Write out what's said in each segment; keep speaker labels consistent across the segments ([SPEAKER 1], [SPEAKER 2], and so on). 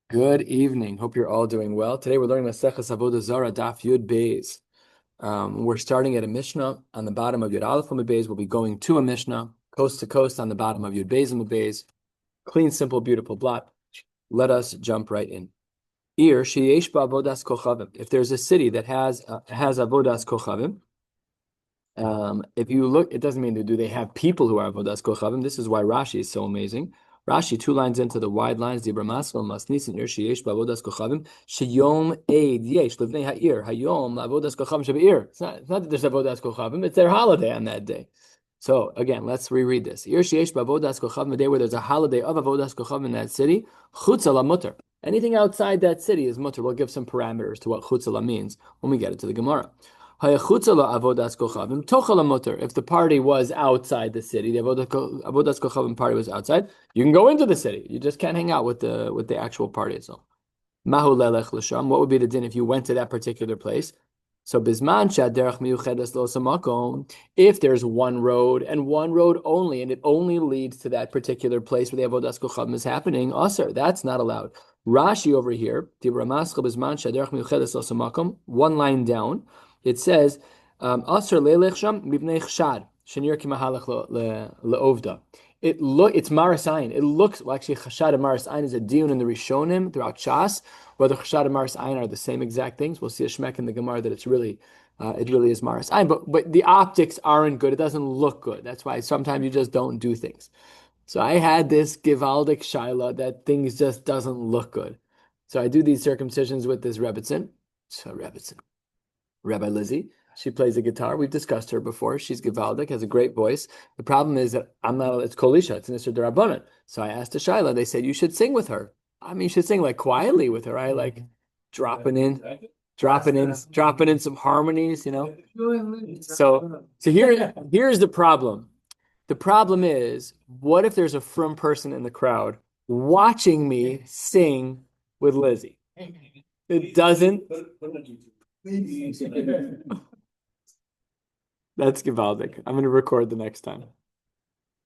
[SPEAKER 1] Good evening. Hope you're all doing well. Today we're learning Maseches Avodah Zara, Daf Yud Beis. We're starting at a Mishnah on the bottom of Yud Aleph Amud Beis. We'll be going to a Mishnah, coast to coast on the bottom of Yud Beis Amud Beis. Clean, simple, beautiful blot. Let us jump right in. Sheyesh ba'avodas kochavim. If there's a city that has avodas kochavim, if you look, it doesn't mean do they have people who are avodas kochavim. This is why Rashi is so amazing. Rashi, 2 lines into the wide lines, Dibra Maskel, Masnisin, sheyesh ba'avodas kochavim, sheyom eid yesh, livnei ha'ir, hayom avodas kochavim shebe'ir. It's not that there's avodas kochavim, it's their holiday on that day. So again, let's reread this. Ir sheyesh ba'avodas kochavim, a day where there's a holiday of avodas kochavim in that city, chutzah mutter. Anything outside that city is mutter. We'll give some parameters to what chutzah means when we get it to the Gemara. If the party was outside the city, the avodas kochavim party was outside, you can go into the city. You just can't hang out with the actual party itself. Mahu lelech l'sham. What would be the din if you went to that particular place? So bisman shaderech miyuchedes lo samakom. If there's one road and one road only, and it only leads to that particular place where the avodas kochavim is happening, aser, that's not allowed. Rashi over here, one line down, it says, "Aser leilech sham mibnei chshad shenir kimahalach leovda." It's maras ayin. It looks actually chashad and maras ayin is a diun in the Rishonim throughout Shas. Whether chashad and maras ayin are the same exact things, we'll see a shmek in the Gemara that it really is maras ayin. But the optics aren't good. It doesn't look good. That's why sometimes you just don't do things. So I had this givaldic shaila that things just doesn't look good. So I do these circumcisions with this Rebbitzin. Rabbi Lizzie. She plays the guitar. We've discussed her before. She's givaldic, has a great voice. The problem is that I'm not. It's kolisha. It's Nisr D'Rabbanan. So I asked the shaila. They said you should sing with her. I mean, you should sing like quietly with her. I like dropping in some harmonies. So here's the problem. The problem is, what if there's a frum person in the crowd watching me sing with Lizzie? It doesn't. That's givaldic. I'm going to record the next time.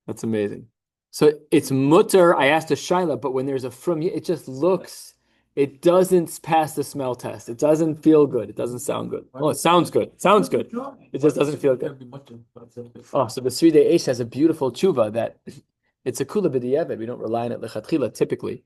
[SPEAKER 1] That's amazing. So it's mutter. I asked a shaila, but when there's a frum, it just looks. It doesn't pass the smell test. It doesn't feel good. It doesn't sound good. Oh, it sounds good. It sounds good. It just doesn't feel good. Oh, so the Sridei Eish has a beautiful tshuva that it's a kula b'diavad. We don't rely on it lechatchila typically,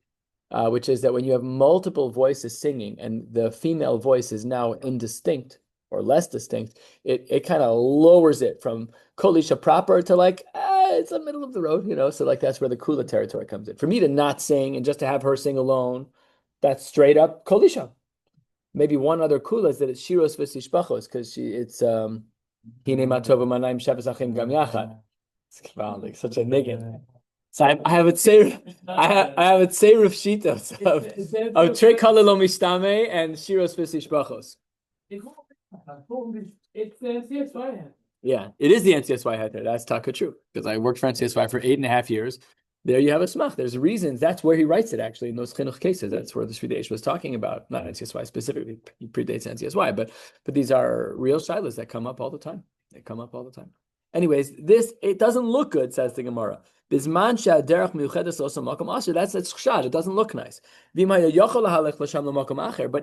[SPEAKER 1] which is that when you have multiple voices singing and the female voice is now indistinct or less distinct, it kind of lowers it from kolisha proper to like, it's the middle of the road, So like that's where the kula territory comes in. For me to not sing and just to have her sing alone, that's straight up kolisha. Maybe one other kula is that it's shiros v'sishpachos because it's hine matova manayim sheves achim gam yachad. It's like such a niggun. So I have it say Rav Shitos of Trei Kalelo Mishtame and Shiros V'Sishbachos. It's the NCSY hat. Yeah, it is the NCSY hat there. That's taka true because I worked for NCSY for 8.5 years. There you have a smach. There's reasons. That's where he writes it actually in those chinuch cases. That's where the Sridei was talking about. Not NCSY specifically. He predates NCSY, but these are real shilas that come up all the time. They come up all the time. Anyways, it doesn't look good, says the Gemara. Bisman she'aderech miuchedes lo makom asher. That's chshad. It doesn't look nice. But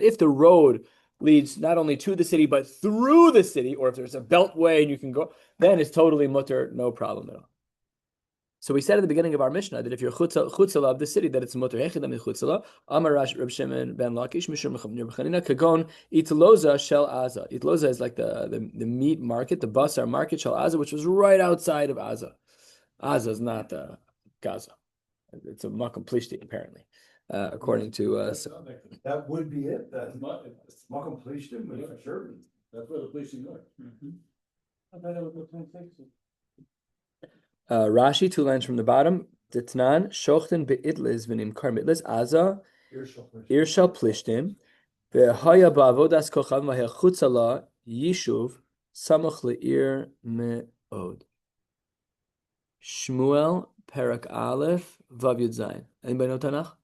[SPEAKER 1] if the road leads not only to the city but through the city, or if there's a beltway and you can go, then it's totally mutter, no problem at all. So we said at the beginning of our Mishnah that if you're chutzala of the city, that it's mutter. Hechidam chutzala. Amar Reb Shimon ben Lakish mishum mechanina kagon itloza shel Aza. Itloza is like the meat market, the basar market shel Aza, which was right outside of Aza. Aza is not Gaza. It's a makom plishti apparently, according to
[SPEAKER 2] that would be it. That's makom plishti for sure. That's where the plishti are. I thought that was the 26.
[SPEAKER 1] Rashi, 2 lines from the bottom. Ditnan shochten beidlis v'nimkar mitlis Aza irshal plishtim v'haya ba'avodas kochav v'haya chutzala yishuv samach le'ir me'od. Shmuel Perak Aleph Vav Yud Zayin. Anybody know Tanakh?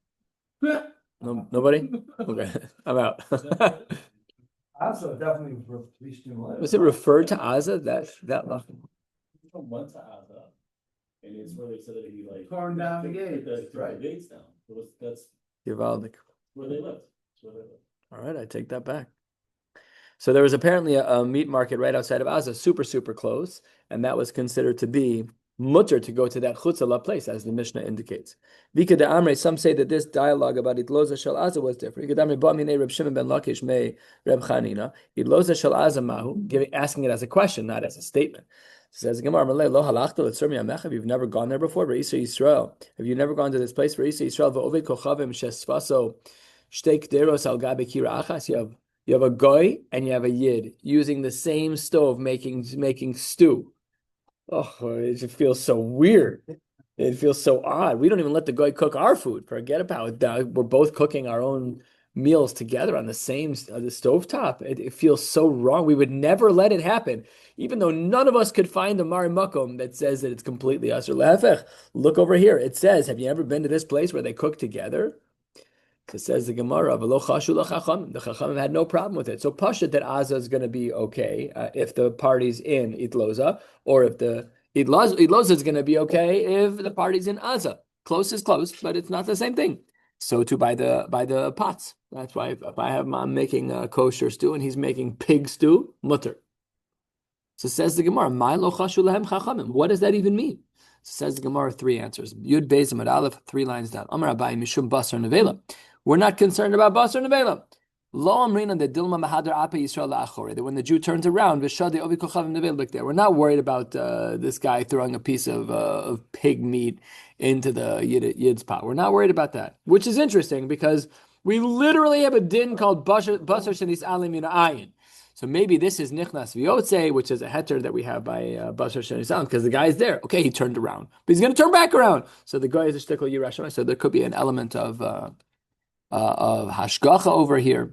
[SPEAKER 1] No, nobody? Okay, I'm out.
[SPEAKER 2] Asa definitely
[SPEAKER 1] Was it referred to Aza that long?
[SPEAKER 3] Went to Avodah, and it's where they said that he like
[SPEAKER 2] torn down the gates.
[SPEAKER 3] The gates down. That's
[SPEAKER 1] Givaldik.
[SPEAKER 3] Where they live. That's where they live.
[SPEAKER 1] All right, I take that back. So there was apparently a meat market right outside of Gaza, super, super close, and that was considered to be mutter to go to that chutzah place, as the Mishnah indicates. Vika de Amre, some say that this dialogue about Itloza Shel Aza was different. Vika de Amre, Ba'minei Reb Shimon ben Lakish me Reb Chanina, Itloza Shel Aza mahu, asking it as a question, not as a statement. Says Gemara, Lo halachta l'tzur mi'amecha. You've never gone there before. Reisa Yisrael. Have you never gone to this place? Reisa Yisrael va'oved kochavim shesfaso shteik deros al gabe kira achas. You have a goy and you have a yid using the same stove making stew. Oh, it feels so weird. It feels so odd. We don't even let the goy cook our food. Forget about it. We're both cooking our own meals together on the same the stovetop. It feels so wrong. We would never let it happen, even though none of us could find a Mari Makom that says that it's completely asur lehefech. Look over here. It says, have you ever been to this place where they cook together? It says the Gemara, the Chachamim had no problem with it. So Pashat that Aza is going to be okay if the party's in Itloza, or if the Itloza is going to be okay if the party's in Aza. Close is close, but it's not the same thing. So too by the pots. That's why if I have mom making a kosher stew and he's making pig stew, mutter. So says the Gemara, what does that even mean? Says the Gemara, 3 answers. Yud Beis Amud Aleph, 3 lines down. Amar Abai Mishum Basar Nevela. We're not concerned about Basar Nevela. Lo Amrina the Dilma Mahadar Apa Yisrael La'achore. That when the Jew turns around, V'shadi Ovi Kochavim Nevela look there. We're not worried about this guy throwing a piece of pig meat into the Yid's pot. We're not worried about that. Which is interesting because we literally have a din called Basar Shenis Alim Min Ayin. So maybe this is Nichnas V'yotze, which is a heter that we have by Basar Shenis because the guy's there. Okay, he turned around, but he's going to turn back around. So the guy is a shtickle Yerushalayim. So there could be an element of hashgacha over here.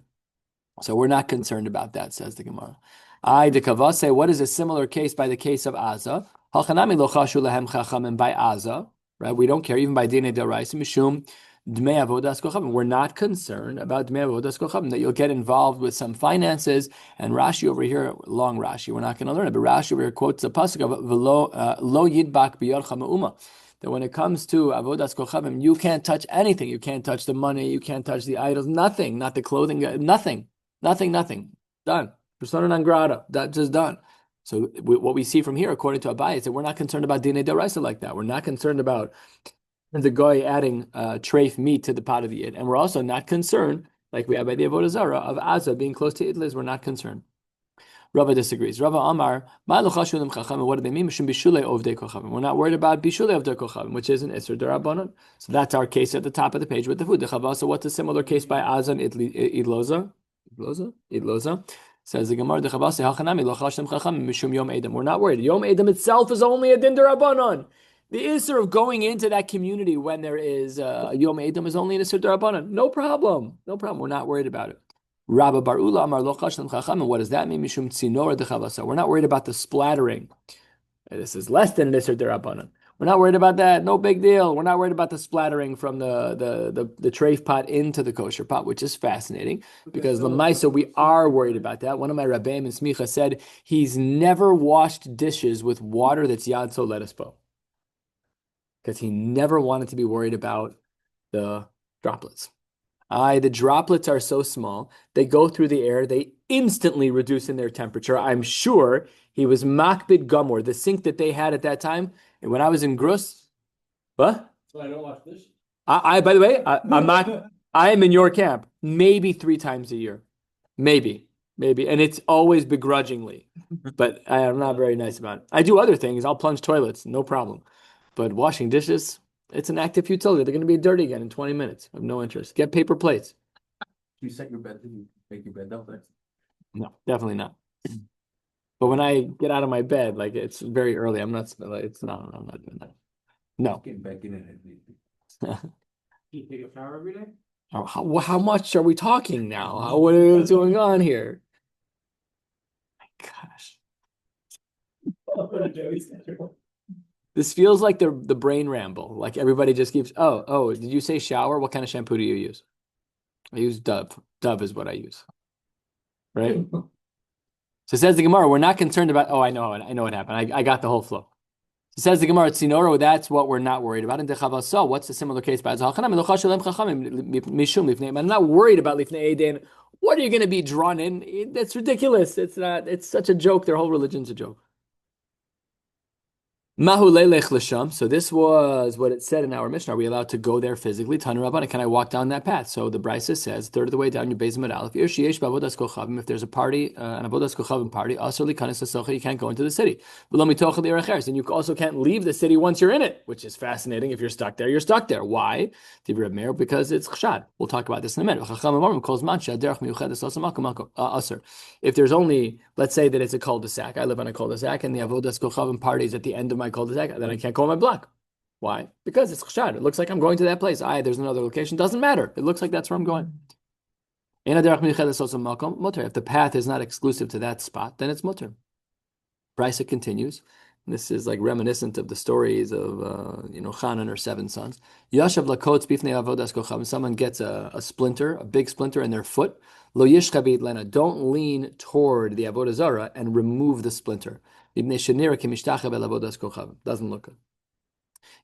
[SPEAKER 1] So we're not concerned about that, says the Gemara. I de Kavase, what is a similar case by the case of Aza? Halchanami lo chashu lehem chachamim by Aza, right? We don't care even by Dinei D'Oraisa Mishum Dmei Avodas Kochavim. We're not concerned about Dmei Avodas Kochavim, that you'll get involved with some finances. And Rashi over here, long Rashi, we're not going to learn it, but Rashi over here quotes the pasuk of lo yidbak biyodcha me'uma. That when it comes to Avodas Kochavim, you can't touch anything. You can't touch the money. You can't touch the idols. Nothing. Not the clothing. Nothing. Done. Persona non grata. That's just done. So what we see from here, according to Abai, is that we're not concerned about Dinei D'Oraisa like that. We're not concerned about the guy adding treif meat to the pot of the Yid. And we're also not concerned, like we have by the Avodah Zara, of Aza being close to Idlis. We're not concerned. Rava disagrees. Rava Amar, what do they mean? We're not worried about bishulei ovdei kochavim, which is an isur derabanan. So that's our case at the top of the page with the food. So what's a similar case by Azan Idloza? Idloza. Says the Gemara, we're not worried. Yom Edom itself is only a din derabanan. The isur of going into that community when there is Yom Edom is only an isur derabanan. No problem. We're not worried about it. Rabba Barula Amar Lo Chashem Chacham. What does that mean? Mishum Tzinor Dechavasa. We're not worried about the splattering. This is less than an Isser Derabanan. We're not worried about that. No big deal. We're not worried about the splattering from the treif pot into the kosher pot, which is fascinating because Lamaisa, we are worried about that. One of my Rabbeim and Smicha said he's never washed dishes with water that's Yad So Lettuce because he never wanted to be worried about the droplets. The droplets are so small, they go through the air, they instantly reduce in their temperature. I'm sure he was makbid gomor, the sink that they had at that time. And when I was in Grus, what?
[SPEAKER 3] So I don't wash dishes.
[SPEAKER 1] By the way, I am in your camp, maybe 3 times a year. Maybe. And it's always begrudgingly, but I am not very nice about it. I do other things. I'll plunge toilets, no problem. But washing dishes, it's an active utility. They're going to be dirty again in 20 minutes. I have no interest. Get paper plates.
[SPEAKER 2] You set your bed, did you make your bed up there?
[SPEAKER 1] No, definitely not. But when I get out of my bed, like it's very early. I'm not doing that. No.
[SPEAKER 2] Getting back in it.
[SPEAKER 3] You take a shower every day?
[SPEAKER 1] How much are we talking now? What is going on here? My gosh. This feels like the brain ramble. Like everybody just keeps, did you say shower? What kind of shampoo do you use? I use Dove. Dove is what I use. Right? So says the Gemara, we're not concerned about, I know what happened. I got the whole flow. Says the Gemara, Tzinoro, that's what we're not worried about. And Dechavasa, what's the similar case? I'm not worried about Lifnei Eidin. What are you going to be drawn in? That's ridiculous. It's not, it's such a joke. Their whole religion's a joke. Mahu leilech l'sham. So this was what it said in our Mishnah. Are we allowed to go there physically? Tanu Rabbana, can I walk down that path? So the Brisa says, third of the way down your basement aleph. If there's a party, an avodas kochavim party, you can't go into the city. And you also can't leave the city once you're in it, which is fascinating. If you're stuck there, you're stuck there. Why? Because it's chshad. We'll talk about this in a minute. If there's only, let's say that it's a cul-de-sac. I live on a cul-de-sac, and the avodas kochavim party is at the end of my cul-de-sac, then I can't go on my block. Why? Because it's chshad. It looks like I'm going to that place. There's another location. Doesn't matter. It looks like that's where I'm going. If the path is not exclusive to that spot, then it's mutter. Brisa continues. This is like reminiscent of the stories of Chan and her 7 sons. Yashav lakotz bifnei avodas kochavim. Someone gets a splinter, a big splinter in their foot. Lo yishchavit lena. Don't lean toward the avodah zara and remove the splinter. Doesn't look good.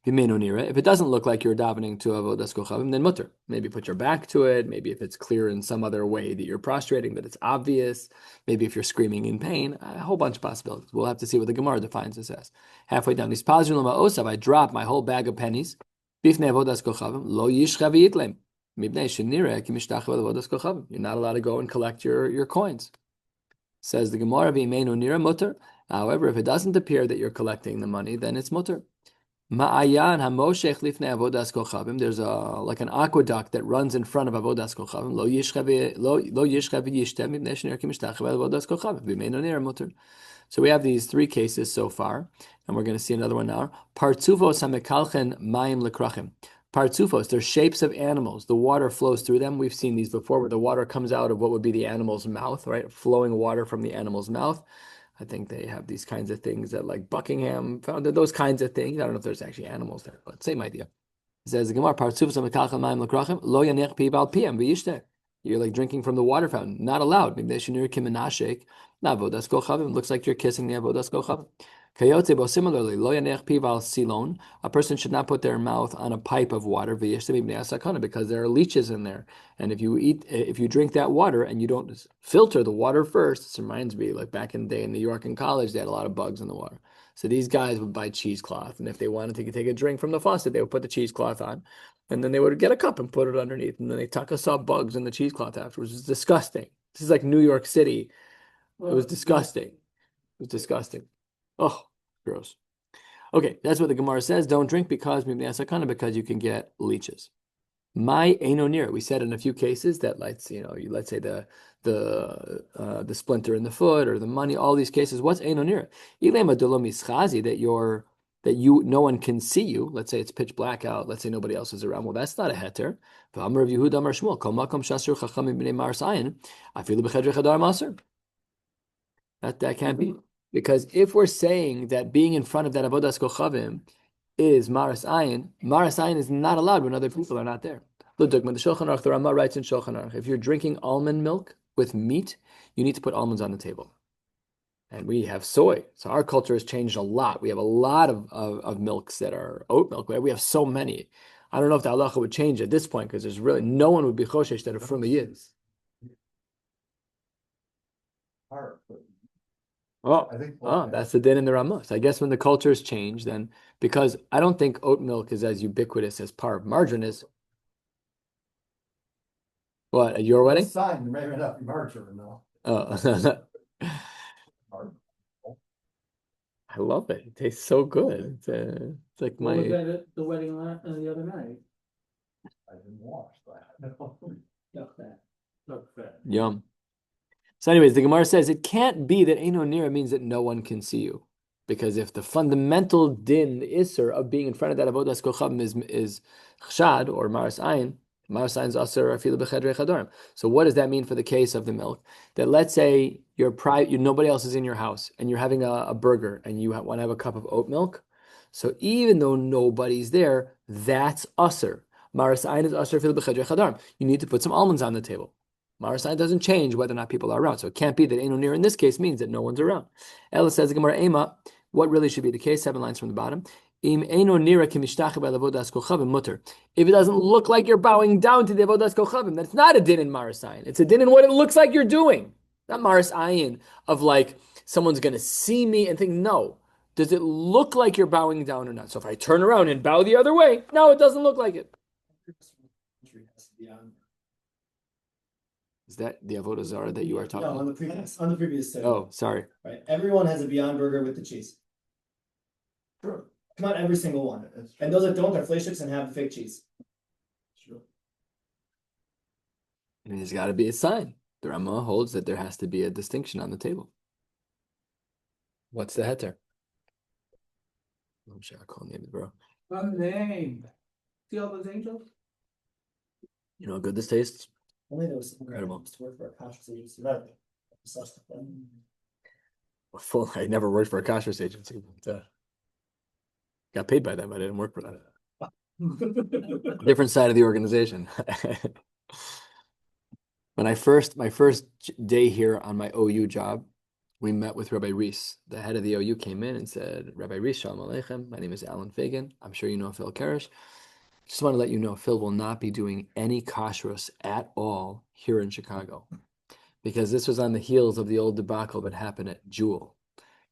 [SPEAKER 1] If it doesn't look like you're davening to avodas kochavim, then mutter. Maybe put your back to it. Maybe if it's clear in some other way that you're prostrating, that it's obvious. Maybe if you're screaming in pain. A whole bunch of possibilities. We'll have to see what the Gemara defines this as. Halfway down, I drop my whole bag of pennies. You're not allowed to go and collect your coins. Says the Gemara, however, if it doesn't appear that you're collecting the money, then it's mutter. Ma'ayan hamoshech lifnei avodas kochavim. There's like an aqueduct that runs in front of avodas kochavim. Lo yishchav yishtem mipnei shenir kimishtach avodas kochavim. V'meinu nira mutter. So we have these 3 cases so far, and we're going to see another one now. Partzufos hamekalchen mayim lekrachim. Partzufos, they're shapes of animals. The water flows through them. We've seen these before, where the water comes out of what would be the animal's mouth, right? Flowing water from the animal's mouth. I think they have these kinds of things that like Buckingham found, those kinds of things. I don't know if there's actually animals there, but same idea. It says the Gemara, you're like drinking from the water fountain, not allowed. Looks like you're kissing the avodas kochavim. Similarly, a person should not put their mouth on a pipe of water because there are leeches in there. And if you drink that water and you don't filter the water first, this reminds me, like back in the day in New York in college, they had a lot of bugs in the water. So these guys would buy cheesecloth, and if they wanted to take a drink from the faucet, they would put the cheesecloth on, and then they would get a cup and put it underneath, and then they saw bugs in the cheesecloth afterwards. It was disgusting. This is like New York City. It was disgusting. It was disgusting. Oh, gross. Okay, that's what the Gemara says. Don't drink because you can get leeches. My einonir. We said in a few cases that let's say the splinter in the foot or the money. All these cases. What's einonir? That no one can see you. Let's say it's pitch black out. Let's say nobody else is around. Well, that's not a heter. That can't be. Because if we're saying that being in front of that avodas kochavim is maras ayin is not allowed when other people are not there. The Shulchan Aruch, the Rama writes in Shulchan Aruch, if you're drinking almond milk with meat, you need to put almonds on the table. And we have soy. So our culture has changed a lot. We have a lot of milks that are oat milk. We have so many. I don't know if the halacha would change at this point because there's really no one would be choshesh that a fruma is. That's the din in the Ramah. So I guess when the cultures change, then because I don't think oat milk is as ubiquitous as parv. Margarine is. What, at your wedding?
[SPEAKER 2] Sign, maybe not margarine, no.
[SPEAKER 1] Oh. I love it. It tastes so good. It's like
[SPEAKER 3] What was that at the wedding the other night?
[SPEAKER 2] I didn't wash that.
[SPEAKER 3] Duck fat.
[SPEAKER 1] Yum. So anyways, the Gemara says it can't be that Eino Nira means that no one can see you. Because if the fundamental din, the Isser of being in front of that Avodas Kochavim is Chshad or Maras Ayin is Asr Afilu B'Chedrei Chadorim. So what does that mean for the case of the milk? That let's say nobody else is in your house and you're having a burger and you want to have a cup of oat milk. So even though nobody's there, that's Asr. Maras Ayin is Asr Afilu B'Chedrei Chadorim. You need to put some almonds on the table. Marasai doesn't change whether or not people are around. So it can't be that Eino Nira in this case means that no one's around. Ella says the Gemara Ema, What really should be the case? 7 lines from the bottom. If it doesn't look like you're bowing down to the avodas kochavim, that's not a din in maris ayin. It's a din in what it looks like you're doing. Not maris ayin of like someone's going to see me and think, no. Does it look like you're bowing down or not? So if I turn around and bow the other way, no, it doesn't look like it. Is that the Avodah Zara that you are talking
[SPEAKER 4] No,
[SPEAKER 1] about?
[SPEAKER 4] on the previous set.
[SPEAKER 1] Oh, sorry.
[SPEAKER 4] Right, everyone has a Beyond Burger with the cheese.
[SPEAKER 2] Sure.
[SPEAKER 4] Not every single one. And those that don't are fleischiks and have the fake cheese.
[SPEAKER 2] Sure.
[SPEAKER 1] And there's got to be a sign. The Rama holds that there has to be a distinction on the table. What's the heter? I'm sure I'll call name it, bro.
[SPEAKER 3] Name. See all those angels?
[SPEAKER 1] You know how good this tastes?
[SPEAKER 4] Only there was some
[SPEAKER 1] Incredible.
[SPEAKER 4] to work for a cautious agency.
[SPEAKER 1] Full. I never worked for a kashrus agency, but got paid by them. I didn't work for them. Different side of the organization. When my first day here on my OU job, we met with Rabbi Reese. The head of the OU came in and said, Rabbi Reese, Shalom Aleichem. My name is Alan Fagan. I'm sure you know Phil Karesh. Just want to let you know, Phil will not be doing any kashrus at all here in Chicago. Because this was on the heels of the old debacle that happened at Jewel.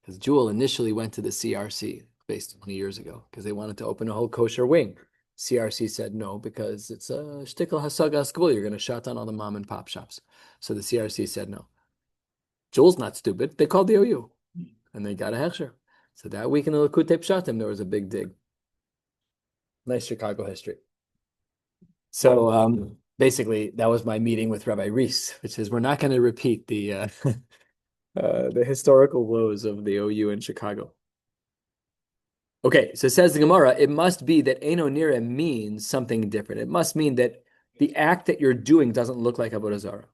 [SPEAKER 1] Because Jewel initially went to the CRC based 20 years ago because they wanted to open a whole kosher wing. CRC said no because it's a shtickle hasagas gvul. You're going to shut down all the mom and pop shops. So the CRC said no. Jewel's not stupid. They called the OU and they got a hechsher. So that week in the Likutei Pshatim, there was a big dig. Nice Chicago history. So basically, that was my meeting with Rabbi Reese, which is we're not going to repeat the historical woes of the OU in Chicago. Okay, so says the Gemara, it must be that Eino Nira means something different. It must mean that the act that you're doing doesn't look like Avodah Zara.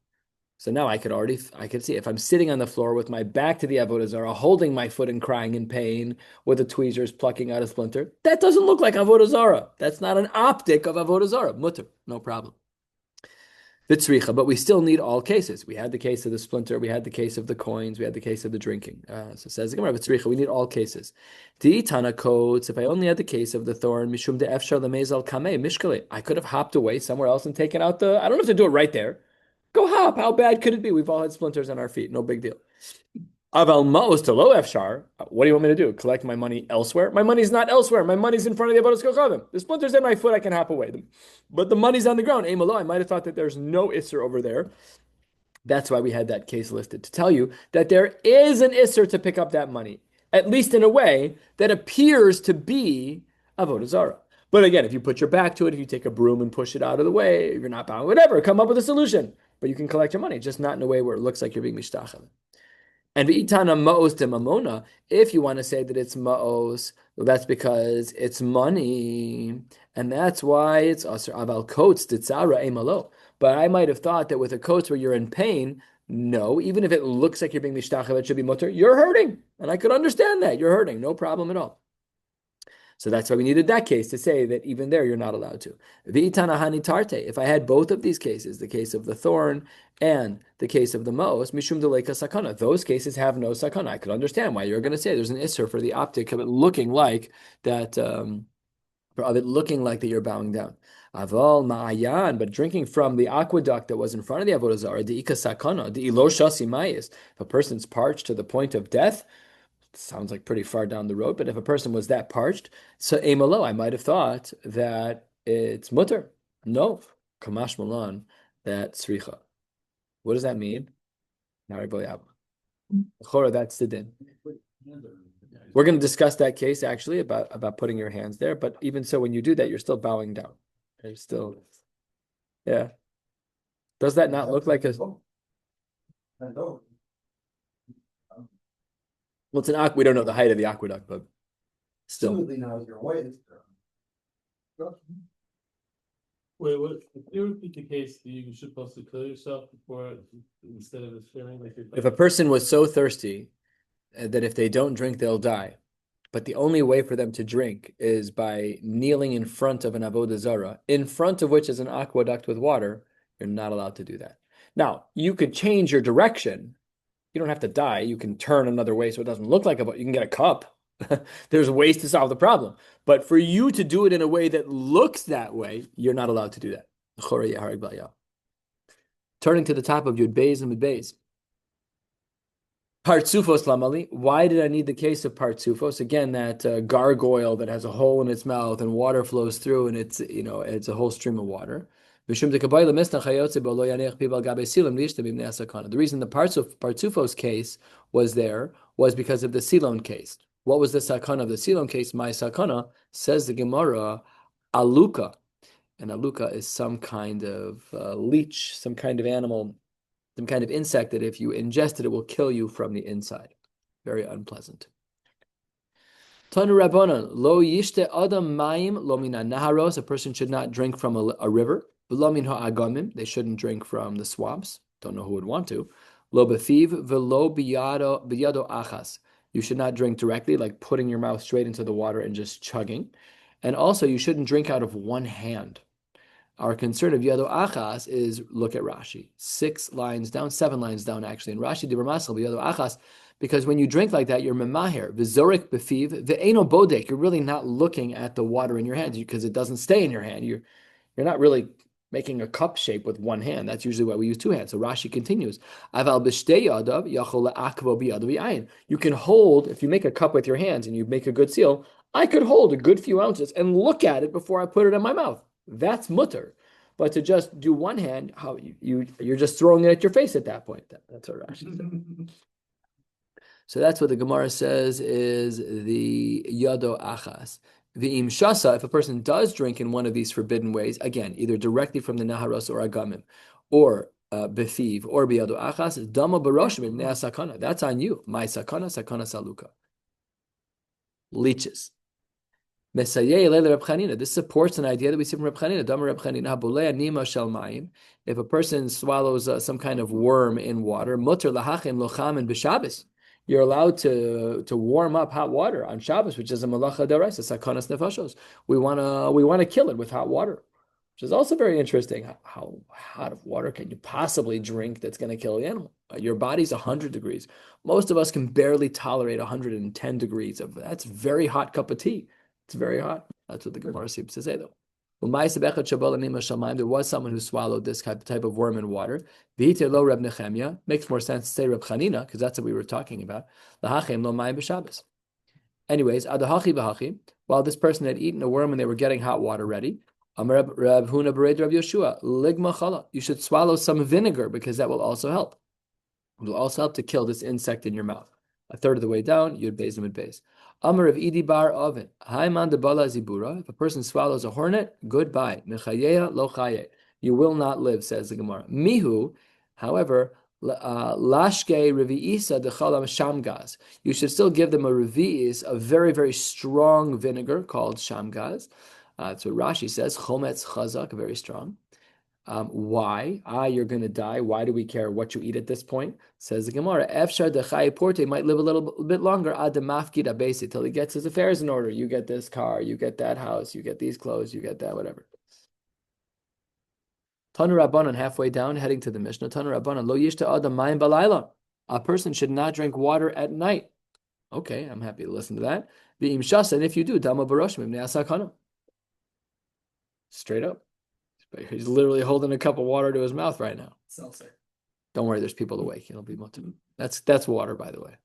[SPEAKER 1] So now I could see if I'm sitting on the floor with my back to the Avodah Zara, holding my foot and crying in pain with the tweezers plucking out a splinter, that doesn't look like Avodah Zara. That's not an optic of Avodah Zara. Mutter, no problem. Vitzricha, but we still need all cases. We had the case of the splinter, we had the case of the coins, we had the case of the drinking. So says the Gemara, Vitzricha, we need all cases. Tana codes, if I only had the case of the thorn, Mishum de Efshar Lamezal Kameh, Mishkale, I could have hopped away somewhere else and taken out I don't have to do it right there. Go hop. How bad could it be? We've all had splinters on our feet. No big deal. Aval ma'os to lo efshar. What do you want me to do? Collect my money elsewhere? My money's not elsewhere. My money's in front of the avodas kochavim. The splinters in my foot, I can hop away. But the money's on the ground. I might have thought that there's no isser over there. That's why we had that case listed to tell you that there is an isser to pick up that money, at least in a way that appears to be avodah zara. But again, if you put your back to it, if you take a broom and push it out of the way, if you're not bowing, whatever, come up with a solution. But you can collect your money, just not in a way where it looks like you're being mishtachel. And v'itana ma'os de mamona, if you want to say that it's ma'os, well, that's because it's money, and that's why it's aser aval kotes ditzara emalo. But I might have thought that with a kotes where you're in pain, no, even if it looks like you're being mishtachel, it should be mutter. You're hurting, and I could understand that you're hurting, no problem at all. So that's why we needed that case to say that even there you're not allowed to. V'itana hanitarte. If I had both of these cases, the case of the thorn and the case of the mos, mishum deleka sakana, those cases have no sakana. I could understand why you're going to say there's an isser for the optic of it looking like that, of it looking like that you're bowing down. Aval ma'ayan, but drinking from the aqueduct that was in front of the avodah zara, the ika sakana, the ilo shasi mayis. If a person's parched to the point of death, sounds like pretty far down the road, but if a person was that parched, so emalo, I might have thought that it's mutter. No, kamash malan, that sricha. What does that mean? That's the din. We're going to discuss that case actually about putting your hands there, but even so, when you do that, you're still bowing down. You're still, yeah. Does that not look like a? Well, it's an we don't know the height of the aqueduct, but still.
[SPEAKER 3] Wait, what? If you repeat the case, you're supposed to kill yourself before instead of sharing like
[SPEAKER 1] If a person was so thirsty that if they don't drink, they'll die, but the only way for them to drink is by kneeling in front of an avodah zara, in front of which is an aqueduct with water, you're not allowed to do that. Now, you could change your direction. You don't have to die. You can turn another way so it doesn't look like you can get a cup. There's ways to solve the problem. But for you to do it in a way that looks that way, you're not allowed to do that. Turning to the top of Yud Beis and Mid Beis. Partsufos lamali. Why did I need the case of partsufos? Again, that gargoyle that has a hole in its mouth and water flows through, and it's a whole stream of water. The reason the partsufos case was there was because of the silon case. What was the sakana of the silon case? My sakana, says the Gemara, aluka. And aluka is some kind of leech, some kind of animal, some kind of insect that if you ingest it, it will kill you from the inside. Very unpleasant. Tanu Rabbanan, lo yishte adam mayim lo mina naharos. A person should not drink from a river. Lo min ha'agamim. They shouldn't drink from the swamps. Don't know who would want to. Lo befiv velo biyado achas. You should not drink directly, like putting your mouth straight into the water and just chugging. And also, you shouldn't drink out of one hand. Our concern of Yado Achas is, look at Rashi. 7 lines down actually. And Rashi di Ramasal Yado Achas, because when you drink like that, you're memaher, v'zorik befiv, v'eno bodek. You're really not looking at the water in your hand because it doesn't stay in your hand. You're not really making a cup shape with one hand. That's usually why we use two hands. So Rashi continues, Aval b'shtei yadav yachol la'akvo b'yadav v'ayin. You can hold, if you make a cup with your hands and you make a good seal, I could hold a good few ounces and look at it before I put it in my mouth. That's mutter. But to just do one hand, how you're just throwing it at your face at that point. That's what Rashi said. So that's what the Gemara says is the yado achas. The im shasa, if a person does drink in one of these forbidden ways, again, either directly from the naharos or agamim, or befiv, or biyado achas, dama baroshim ibnei sakana. That's on you. My sakana saluka. Leeches. This supports an idea that we see from Reb Chanina. If a person swallows some kind of worm in water, you're allowed to warm up hot water on Shabbos, which is a malacha deraisa, sakanas nefashos. We want to kill it with hot water, which is also very interesting. How hot of water can you possibly drink that's going to kill the animal? Your body's 100 degrees. Most of us can barely tolerate 110 degrees of that's a very hot cup of tea. It's very hot. That's what the Gemara seems to say, though. There was someone who swallowed this type of worm in water. Makes more sense to say Reb Chanina, because that's what we were talking about. Anyways, while this person had eaten a worm and they were getting hot water ready, you should swallow some vinegar because that will also help. It will also help to kill this insect in your mouth. A third of the way down, Yud Beis and Mid Beis. Amar of Idi bar Oven. Haiman de Bala Zibura. If a person swallows a hornet, goodbye. Mechayeya lo chaye. You will not live, says the Gemara. Mihu, however, lashke revi'isa de chalam shamgaz. You should still give them a revi'is, a very, very strong vinegar called shamgaz. That's what Rashi says. Chometz chazak, very strong. Why? You're going to die. Why do we care what you eat at this point? Says the Gemara. Efshar dechai porte might live a little bit longer. Ad mafkid abesi till he gets his affairs in order. You get this car. You get that house. You get these clothes. You get that whatever. Tanu Rabbanan halfway down, heading to the Mishnah. Tanu Rabbanan lo yishta adam mayim balayla. A person should not drink water at night. Okay, I'm happy to listen to that. V'im shasa, and if you do, dama baroshim ibnei asakana. Straight up. He's literally holding a cup of water to his mouth right now.
[SPEAKER 4] Seltzer.
[SPEAKER 1] Don't worry, there's people awake. It'll be motiv. That's water, by the way.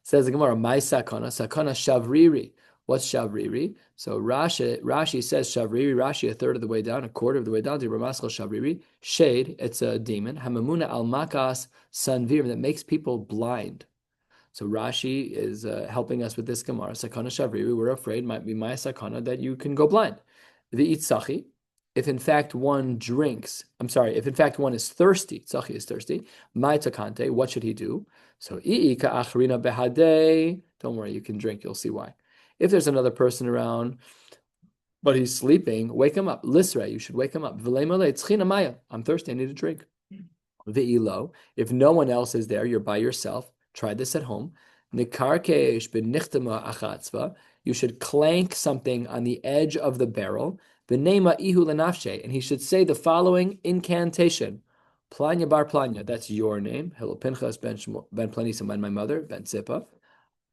[SPEAKER 1] Says the Gemara, my sakana shavriri. What's shavriri? So Rashi says shavriri. Rashi a third of the way down, a quarter of the way down. To Ramaskal shavriri. Shade. It's a demon. Hamamuna al makas sanvir that makes people blind. So Rashi is helping us with this Gemara. Sakana shavriri. We're afraid might be my sakana that you can go blind. The itzachi. If in fact one is thirsty, Tzachi is thirsty, my takante, what should he do? So, don't worry, you can drink, you'll see why. If there's another person around, but he's sleeping, wake him up. Lisra, you should wake him up. I'm thirsty, I need a drink. Ve'ilo, if no one else is there, you're by yourself, try this at home. You should clank something on the edge of the barrel. V'neima ihu lenafshe, and he should say the following incantation: Planya bar Planya, that's your name. Hello, Pinchas ben Planisim, and my mother ben Zipa.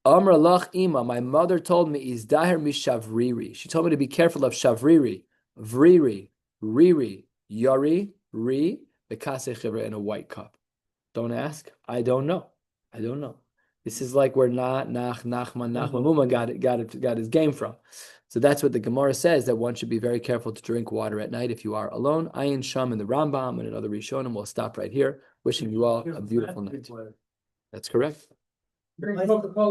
[SPEAKER 1] Amr lach ima, my mother told me, is daher mishavriri. She told me to be careful of shavriri, vriri, riri, yari, ri, bekase chivra in a white cup. Don't ask. I don't know. I don't know. This is like where Nachman Muma got his game from. So that's what the Gemara says, that one should be very careful to drink water at night if you are alone. Ayin Sham and the Rambam and another Rishonim will stop right here. Wishing you all a beautiful night. That's correct.
[SPEAKER 3] Drink Coca-Cola.